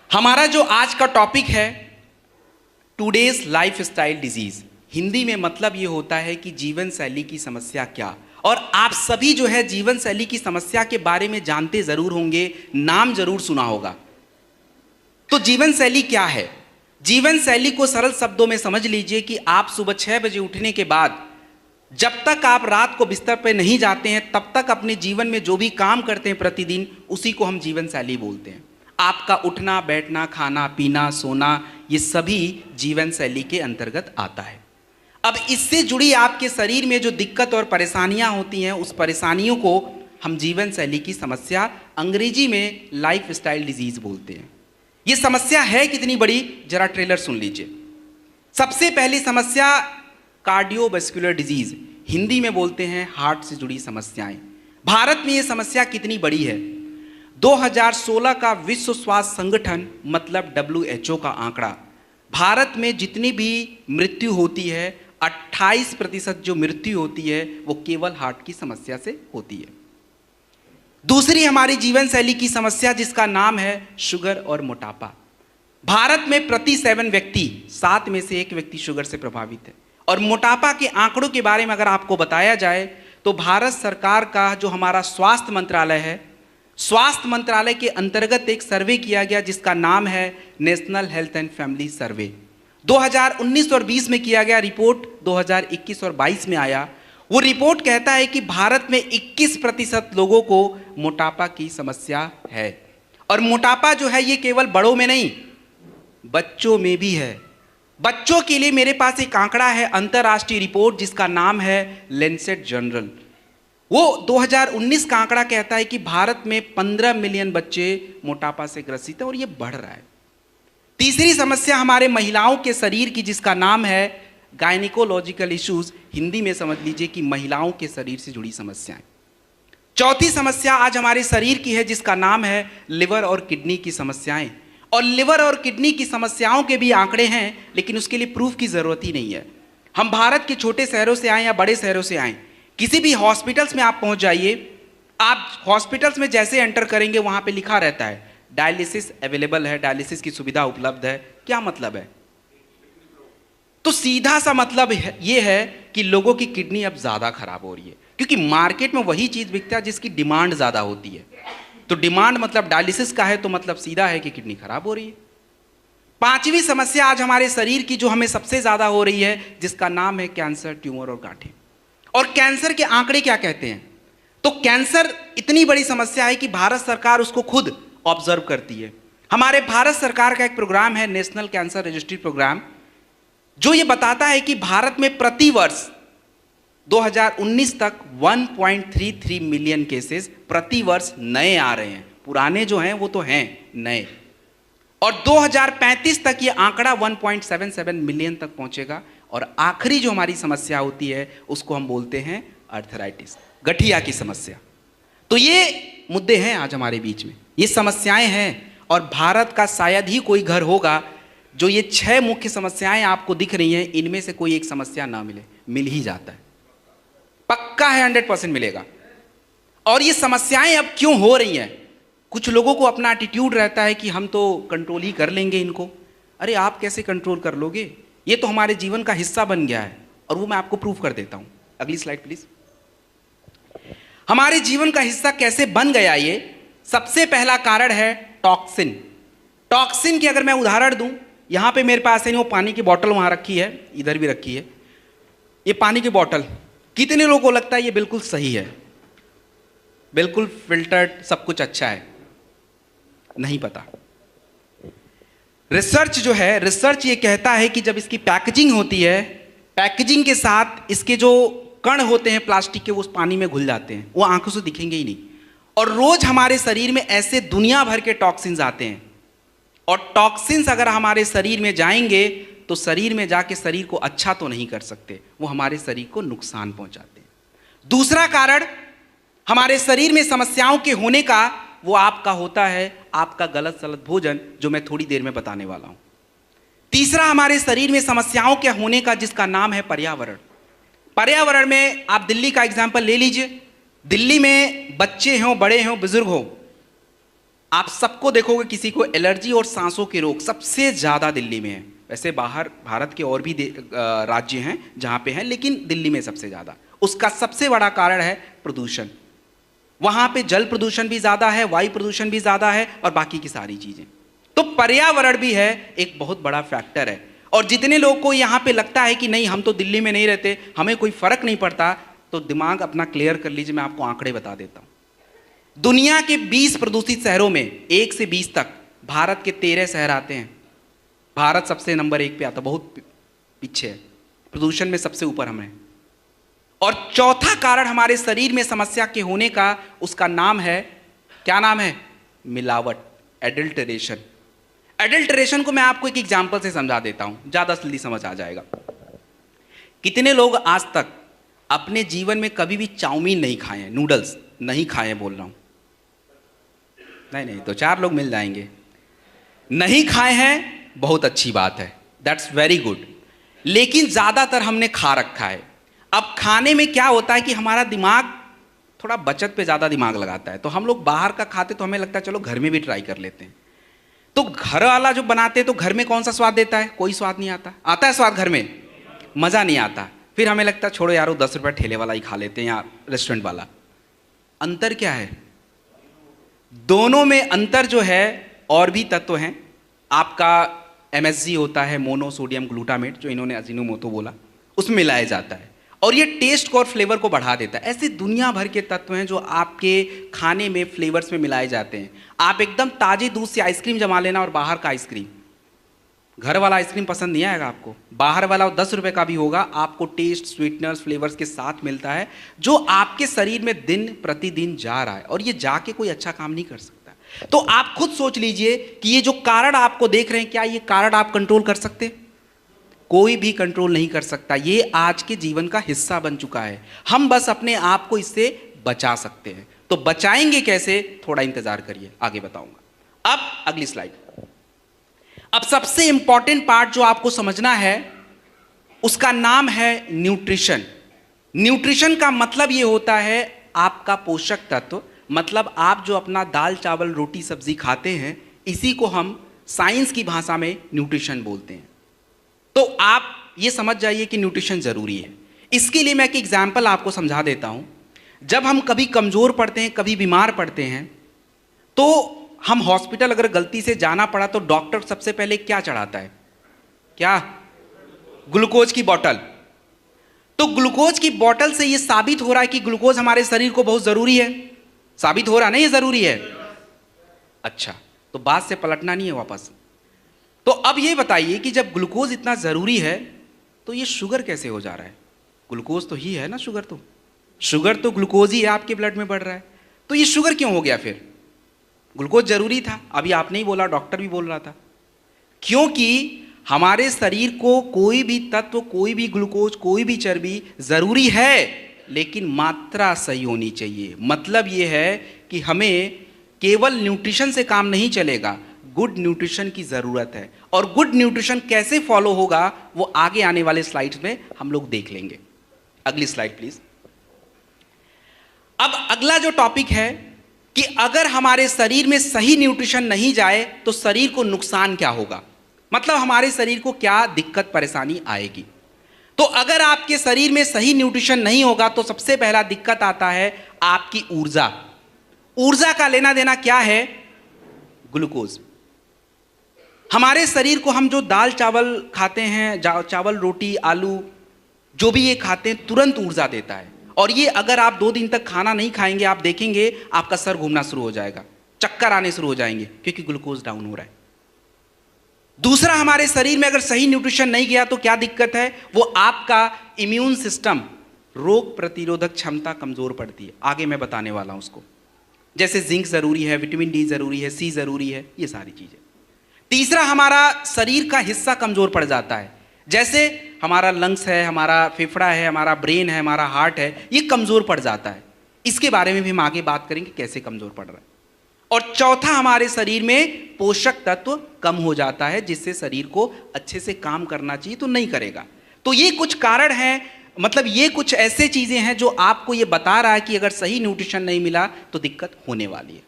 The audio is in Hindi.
हमारा जो आज का टॉपिक है टुडेज लाइफस्टाइल डिजीज, हिंदी में मतलब ये होता है कि जीवन शैली की समस्या क्या। और आप सभी जो है जीवन शैली की समस्या के बारे में जानते जरूर होंगे, नाम जरूर सुना होगा। तो जीवन शैली क्या है? जीवन शैली को सरल शब्दों में समझ लीजिए कि आप सुबह 6 बजे उठने के बाद जब तक आप रात को बिस्तर पर नहीं जाते हैं तब तक अपने जीवन में जो भी काम करते हैं प्रतिदिन, उसी को हम जीवन शैली बोलते हैं। आपका उठना बैठना, खाना पीना, सोना, ये सभी जीवन शैली के अंतर्गत आता है। अब इससे जुड़ी आपके शरीर में जो दिक्कत और परेशानियां होती हैं, उस परेशानियों को हम जीवन शैली की समस्या, अंग्रेजी में लाइफ स्टाइल डिजीज बोलते हैं। ये समस्या है कितनी बड़ी, जरा ट्रेलर सुन लीजिए। सबसे पहली समस्या कार्डियोवैस्कुलर डिजीज, हिंदी में बोलते हैं हार्ट से जुड़ी समस्याएं। भारत में ये समस्या कितनी बड़ी है? 2016 का विश्व स्वास्थ्य संगठन मतलब WHO का आंकड़ा, भारत में जितनी भी मृत्यु होती है 28% जो मृत्यु होती है वो केवल हार्ट की समस्या से होती है। दूसरी हमारी जीवन शैली की समस्या जिसका नाम है शुगर और मोटापा। भारत में प्रति 7 व्यक्ति 7 में से 1 व्यक्ति शुगर से प्रभावित है। और मोटापा के आंकड़ों के बारे में अगर आपको बताया जाए तो भारत सरकार का जो हमारा स्वास्थ्य मंत्रालय है, स्वास्थ्य मंत्रालय के अंतर्गत एक सर्वे किया गया जिसका नाम है नेशनल हेल्थ एंड फैमिली सर्वे। 2019 और 20 में किया गया, रिपोर्ट 2021 और 22 में आया। वो रिपोर्ट कहता है कि भारत में 21% लोगों को मोटापा की समस्या है। और मोटापा जो है ये केवल बड़ों में नहीं, बच्चों में भी है। बच्चों के लिए मेरे पास एक आंकड़ा है, अंतर्राष्ट्रीय रिपोर्ट जिसका नाम है लैंसेट जर्नल। वो 2019 का आंकड़ा कहता है कि भारत में 15 मिलियन बच्चे मोटापा से ग्रसित हैं और ये बढ़ रहा है। तीसरी समस्या हमारे महिलाओं के शरीर की जिसका नाम है गायनिकोलॉजिकल इश्यूज, हिंदी में समझ लीजिए कि महिलाओं के शरीर से जुड़ी समस्याएं। चौथी समस्या आज हमारे शरीर की है जिसका नाम है लिवर और किडनी की समस्याएं। और लिवर और किडनी की समस्याओं के भी आंकड़े हैं, लेकिन उसके लिए प्रूफ की जरूरत ही नहीं है। हम भारत के छोटे शहरों से आए या बड़े शहरों से आए, किसी भी हॉस्पिटल्स में आप पहुंच जाइए, आप हॉस्पिटल्स में जैसे एंटर करेंगे वहां पे लिखा रहता है डायलिसिस अवेलेबल है, डायलिसिस की सुविधा उपलब्ध है। क्या मतलब है? तो सीधा सा मतलब ये है कि लोगों की किडनी अब ज्यादा खराब हो रही है, क्योंकि मार्केट में वही चीज बिकता है जिसकी डिमांड ज्यादा होती है। तो डिमांड मतलब डायलिसिस का है, तो मतलब सीधा है कि किडनी खराब हो रही है। पांचवी समस्या आज हमारे शरीर की जो हमें सबसे ज्यादा हो रही है जिसका नाम है कैंसर, ट्यूमर और गांठें। और कैंसर के आंकड़े क्या कहते हैं? तो कैंसर इतनी बड़ी समस्या है कि भारत सरकार उसको खुद ऑब्जर्व करती है। हमारे भारत सरकार का एक प्रोग्राम है नेशनल कैंसर रजिस्ट्री प्रोग्राम, जो ये बताता है कि भारत में प्रति वर्ष 2019 तक 1.33 मिलियन केसेस प्रति वर्ष नए आ रहे हैं। पुराने जो हैं वो तो हैं नए। और 2035 तक ये आंकड़ा 1.77 मिलियन तक पहुंचेगा। और आखिरी जो हमारी समस्या होती है उसको हम बोलते हैं अर्थराइटिस, गठिया की समस्या। तो ये मुद्दे हैं आज हमारे बीच में, ये समस्याएं हैं। और भारत का शायद ही कोई घर होगा जो ये 6 मुख्य समस्याएं आपको दिख रही हैं, इनमें से कोई एक समस्या ना मिले। मिल ही जाता है, पक्का है, 100% मिलेगा। और ये समस्याएं अब क्यों हो रही हैं? कुछ लोगों को अपना एटीट्यूड रहता है कि हम तो कंट्रोल ही कर लेंगे इनको। अरे आप कैसे कंट्रोल कर लोगे? ये तो हमारे जीवन का हिस्सा बन गया है, और वो मैं आपको प्रूफ कर देता हूं। अगली स्लाइड प्लीज। हमारे जीवन का हिस्सा कैसे बन गया ये? सबसे पहला कारण है टॉक्सिन। टॉक्सिन की अगर मैं उदाहरण दूं, यहां पे मेरे पास है वो पानी की बोतल वहां रखी है, इधर भी रखी है। ये पानी की बोतल, कितने लोगों को लगता है ये बिल्कुल सही है, बिल्कुल फिल्टर्ड, सब कुछ अच्छा है? नहीं पता। रिसर्च जो है, रिसर्च ये कहता है कि जब इसकी पैकेजिंग होती है, पैकेजिंग के साथ इसके जो कण होते हैं प्लास्टिक के, वो उस पानी में घुल जाते हैं, वो आंखों से दिखेंगे ही नहीं। और रोज हमारे शरीर में ऐसे दुनिया भर के टॉक्सिन्स आते हैं। और टॉक्सिन्स अगर हमारे शरीर में जाएंगे तो शरीर में जाके शरीर को अच्छा तो नहीं कर सकते, वो हमारे शरीर को नुकसान पहुंचाते हैं। दूसरा कारण हमारे शरीर में समस्याओं के होने का, वो आपका होता है आपका गलत सलत भोजन, जो मैं थोड़ी देर में बताने वाला हूं। तीसरा हमारे शरीर में समस्याओं के होने का जिसका नाम है पर्यावरण। पर्यावरण में आप दिल्ली का एग्जाम्पल ले लीजिए। दिल्ली में बच्चे हों, बड़े हों, बुजुर्ग हों, आप सबको देखोगे किसी को एलर्जी और सांसों के रोग सबसे ज़्यादा दिल्ली में है। वैसे बाहर भारत के और भी राज्य हैं जहाँ पे हैं, लेकिन दिल्ली में सबसे ज़्यादा। उसका सबसे बड़ा कारण है प्रदूषण। वहाँ पे जल प्रदूषण भी ज़्यादा है, वायु प्रदूषण भी ज़्यादा है और बाकी की सारी चीज़ें। तो पर्यावरण भी है एक बहुत बड़ा फैक्टर है। और जितने लोग को यहाँ पे लगता है कि नहीं हम तो दिल्ली में नहीं रहते, हमें कोई फ़र्क नहीं पड़ता, तो दिमाग अपना क्लियर कर लीजिए। मैं आपको आंकड़े बता देता हूँ। दुनिया के 20 प्रदूषित शहरों में 1 से 20 तक भारत के 13 शहर आते हैं। भारत सबसे नंबर 1 पे आता, बहुत पीछे है, प्रदूषण में सबसे ऊपर हम हैं। और चौथा कारण हमारे शरीर में समस्या के होने का, उसका नाम है, क्या नाम है? मिलावट, एडल्टरेशन। एडल्टरेशन को मैं आपको एक एग्जांपल से समझा देता हूं, ज्यादा जल्दी समझ आ जाएगा। कितने लोग आज तक अपने जीवन में कभी भी चाउमीन नहीं खाए हैं, नूडल्स नहीं खाए हैं बोल रहा हूं? नहीं, तो 4 लोग मिल जाएंगे। नहीं खाए हैं, बहुत अच्छी बात है, दैट्स वेरी गुड। लेकिन ज्यादातर हमने खा रखा है। अब खाने में क्या होता है कि हमारा दिमाग थोड़ा बचत पे ज़्यादा दिमाग लगाता है, तो हम लोग बाहर का खाते तो हमें लगता है चलो घर में भी ट्राई कर लेते हैं। तो घर वाला जो बनाते हैं तो घर में कौन सा स्वाद देता है? कोई स्वाद नहीं आता। आता है स्वाद घर में? मज़ा नहीं आता। फिर हमें लगता है छोड़ो यार, वो 10 रुपये ठेले वाला ही खा लेते हैं या रेस्टोरेंट वाला। अंतर क्या है दोनों में? अंतर जो है, और भी तत्व हैं। आपका MSG होता है, मोनोसोडियम ग्लूटामेट, जो इन्होंने अजीनोमोटो बोला, उसमें मिलाया जाता है और ये टेस्ट को और फ्लेवर को बढ़ा देता है। ऐसे दुनिया भर के तत्व हैं जो आपके खाने में फ्लेवर्स में मिलाए जाते हैं। आप एकदम ताजे दूध से आइसक्रीम जमा लेना और बाहर का आइसक्रीम, घर वाला आइसक्रीम पसंद नहीं आएगा आपको। बाहर वाला 10 रुपये का भी होगा, आपको टेस्ट, स्वीटनर्स, फ्लेवर्स के साथ मिलता है, जो आपके शरीर में दिन प्रतिदिन जा रहा है और ये जाके कोई अच्छा काम नहीं कर सकता। तो आप खुद सोच लीजिए कि ये जो कारण आपको देख रहे हैं, क्या ये कारण आप कंट्रोल कर सकते? कोई भी कंट्रोल नहीं कर सकता। ये आज के जीवन का हिस्सा बन चुका है। हम बस अपने आप को इससे बचा सकते हैं। तो बचाएंगे कैसे? थोड़ा इंतजार करिए, आगे बताऊंगा। अब अगली स्लाइड। अब सबसे इंपॉर्टेंट पार्ट जो आपको समझना है, उसका नाम है न्यूट्रिशन। न्यूट्रिशन का मतलब ये होता है आपका पोषक तत्व। मतलब आप जो अपना दाल चावल रोटी सब्जी खाते हैं, इसी को हम साइंस की भाषा में न्यूट्रिशन बोलते हैं। तो आप ये समझ जाइए कि न्यूट्रिशन ज़रूरी है। इसके लिए मैं एक एग्जाम्पल आपको समझा देता हूँ। जब हम कभी कमज़ोर पड़ते हैं, कभी बीमार पड़ते हैं, तो हम हॉस्पिटल अगर गलती से जाना पड़ा तो डॉक्टर सबसे पहले क्या चढ़ाता है? क्या? ग्लूकोज की बोतल। तो ग्लूकोज की बोतल से ये साबित हो रहा है कि ग्लूकोज हमारे शरीर को बहुत ज़रूरी है। साबित हो रहा नहीं, ये ज़रूरी है। अच्छा, तो बात से पलटना नहीं है वापस। तो अब ये बताइए कि जब ग्लूकोज इतना ज़रूरी है तो ये शुगर कैसे हो जा रहा है? ग्लूकोज तो ही है ना, शुगर तो ग्लूकोज ही है, आपके ब्लड में बढ़ रहा है। तो ये शुगर क्यों हो गया फिर? ग्लूकोज ज़रूरी था, अभी आपने ही बोला, डॉक्टर भी बोल रहा था। क्योंकि हमारे शरीर को कोई भी तत्व, कोई भी ग्लूकोज, कोई भी चर्बी ज़रूरी है, लेकिन मात्रा सही होनी चाहिए। मतलब ये है कि हमें केवल न्यूट्रिशन से काम नहीं चलेगा, गुड न्यूट्रिशन की ज़रूरत है। और गुड न्यूट्रिशन कैसे फॉलो होगा वो आगे आने वाले स्लाइड्स में हम लोग देख लेंगे। अगली स्लाइड प्लीज। अब अगला जो टॉपिक है कि अगर हमारे शरीर में सही न्यूट्रिशन नहीं जाए तो शरीर को नुकसान क्या होगा, मतलब हमारे शरीर को क्या दिक्कत परेशानी आएगी। तो अगर आपके शरीर में सही न्यूट्रिशन नहीं होगा तो सबसे पहला दिक्कत आता है आपकी ऊर्जा। ऊर्जा का लेना देना क्या है? ग्लूकोज। हमारे शरीर को हम जो दाल चावल खाते हैं, चावल रोटी आलू जो भी ये खाते हैं, तुरंत ऊर्जा देता है। और ये अगर आप 2 दिन तक खाना नहीं खाएंगे, आप देखेंगे आपका सर घूमना शुरू हो जाएगा, चक्कर आने शुरू हो जाएंगे, क्योंकि ग्लूकोज डाउन हो रहा है। दूसरा, हमारे शरीर में अगर सही न्यूट्रिशन नहीं गया तो क्या दिक्कत है? वो आपका इम्यून सिस्टम, रोग प्रतिरोधक क्षमता कमजोर पड़ती है। आगे मैं बताने वाला हूं उसको। जैसे जिंक जरूरी है, विटामिन डी जरूरी है, सी जरूरी है, ये सारी चीजें। तीसरा, हमारा शरीर का हिस्सा कमजोर पड़ जाता है। जैसे हमारा लंग्स है, हमारा फेफड़ा है, हमारा ब्रेन है, हमारा हार्ट है, ये कमजोर पड़ जाता है। इसके बारे में भी हम आगे बात करेंगे कैसे कमजोर पड़ रहा है। और चौथा, हमारे शरीर में पोषक तत्व कम हो जाता है, जिससे शरीर को अच्छे से काम करना चाहिए तो नहीं करेगा। तो ये कुछ कारण हैं, मतलब ये कुछ ऐसे चीजें हैं जो आपको ये बता रहा है कि अगर सही न्यूट्रिशन नहीं मिला तो दिक्कत होने वाली है।